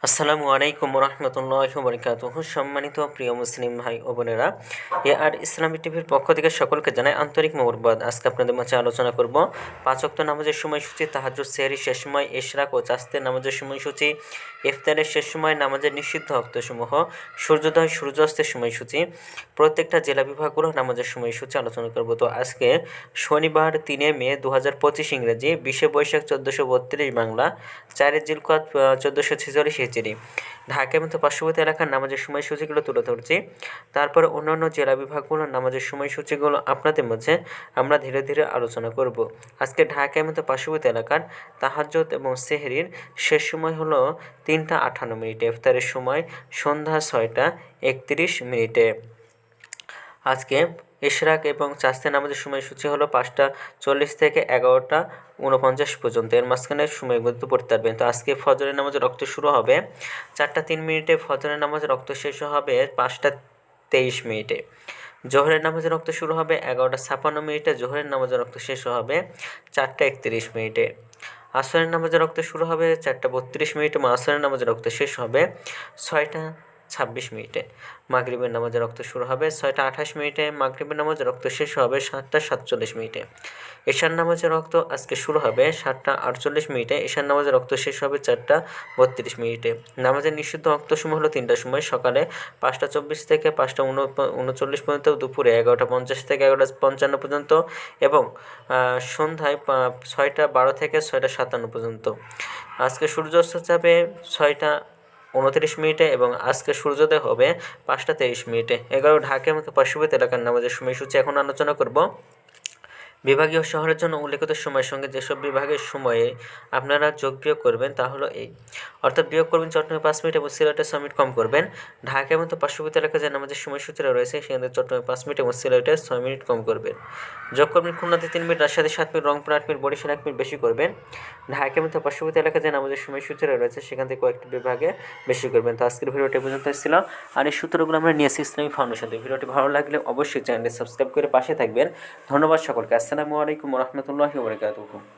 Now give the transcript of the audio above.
আসসালামু আলাইকুম রহমতুল্লাহি ওয়া বারাকাতুহু। সম্মানিত প্রিয় মুসলিম ভাই ও বোনেরা, আর ইসলামী টিভির পক্ষ থেকে সকলকে জানাই আন্তরিক মোবারকবাদ। আজকে আপনাদের মাঝে আলোচনা করব 5 ওয়াক্ত নামাজের সময়সূচি, তাহাজ্জুদ, সেহরি শেষ সময়, ইশরাক ও চাস্তের নামাজের সময়সূচি, ইফতারের শেষ সময়, নামাজের নিষিদ্ধ ওয়াক্তসমূহ, সূর্যোদয় সূর্যাস্তের সময়সূচি, প্রত্যেকটা জেলা বিভাগগুলো নামাজের সময়সূচি আলোচনা করব। তো আজকে শনিবার 3 মে 2025 ইংরেজি, 20 বৈশাখ 1432 বাংলা, 4 জিলকদ 1446 হিজরি, ঢাকা এবং পার্শ্ববর্তী এলাকার নামাজের সময়সূচিগুলো তুলে ধরছি। তারপরে অন্যান্য জেলা বিভাগগুলোর নামাজের সময়সূচিগুলো আপনাদের মাঝে আমরা ধীরে ধীরে আলোচনা করব। আজকে ঢাকা এবং পার্শ্ববর্তী এলাকার তাহাজ্জুদ এবং সেহরির শেষ সময় হলো 3টা 58 মিনিটে, ইফতারের সময় সন্ধ্যা 6টা 31 মিনিটে। আজকে ইশরাক এবং চাস্তে নামাজের সময়সূচি হলো 5টা 40 থেকে 11টা 49 পর্যন্ত। এর মাঝখানে সময়গুলো পড়তে পারবেন। তো আজকে ফজরের নামাজের রক্ত শুরু হবে 4টা 3 মিনিটে, ফজরের নামাজের রক্ত শেষ হবে 5টা 23 মিনিটে। জোহরের নামাজের রক্ত শুরু হবে 11টা 56 মিনিটে, জোহরের নামাজের রক্ত শেষ হবে 4টা 31 মিনিটে। আসরের নামাজের রক্ত শুরু হবে 4টা 32 মিনিটে, আসরের নামাজের রক্ত শেষ হবে 6টা 26 মিনিটে। মাগরিবের নামাজের রক্ত শুরু হবে 6টা 28 মিনিটে, মাগরিবের নামাজের রক্ত শেষ হবে 7টা 47 মিনিটে। এশার নামাজের রক্ত আজকে শুরু হবে 7টা 48 মিনিটে, এশার নামাজের রক্ত শেষ হবে 4টা 32 মিনিটে। নামাজের নিষিদ্ধ ওয়াক্তসমূহ হলো 3টার সময়, সকালে 5টা 24 থেকে 5টা 39 পর্যন্ত, দুপুরে 11টা 50 থেকে 11টা 55 পর্যন্ত এবং সন্ধ্যায় 6টা 12 থেকে 6টা 57 পর্যন্ত। আজকে সূর্যাস্ত যাবে 6টা 29 মিনিটে এবং আজকে সূর্যোদয় হবে 5টা 23 মিনিটে। ঢাকা এবং পার্শ্ববর্তী এলাকার নামাজের সময়সূচি এখন আলোচনা করব। বিভাগীয় শহরের জন্য উল্লেখিত সময়ের সঙ্গে যেসব বিভাগের সময়ে আপনারা যোগ বিয়োগ করবেন তা হলো এই, অর্থাৎ বিয়োগ করবেন চট্টগ্রামে 5 মিনিট এবং সিলেটে 6 মিনিট কম করবেন। ঢাকা এবং পার্শ্ববর্তী এলাকায় যে নামাজের সময়সূচিরা রয়েছে সেখানে চট্টগ্রামে 5 মিনিট এবং সিলেটে 6 মিনিট কম করবেন। যোগ করবেন খুলনাতে 3 মিনিট, রাজশাহীতে 7 মিনিট, রংপুর 8 মিনিট, বরিশাল 1 মিনিট বেশি করবেন। ঢাকা এবং পার্শ্ববর্তী এলাকায় যে নামাজের সময়সূচিরা রয়েছে সেখান থেকে কয়েকটি বিভাগে বেশি করবেন। তো আজকের ভিডিওটি পর্যন্ত ছিল, আর এই সূত্রগুলো আমরা নিয়েছি ইসলামী ফাউন্ডেশন থেকে। ভিডিওটি ভালো লাগলে অবশ্যই চ্যানেলটি সাবস্ক্রাইব করে পাশে থাকবেন। ধন্যবাদ সকলকে। আসসালামু আলাইকুম রহমতুল্লাহি ওয়া বারাকাতুহু।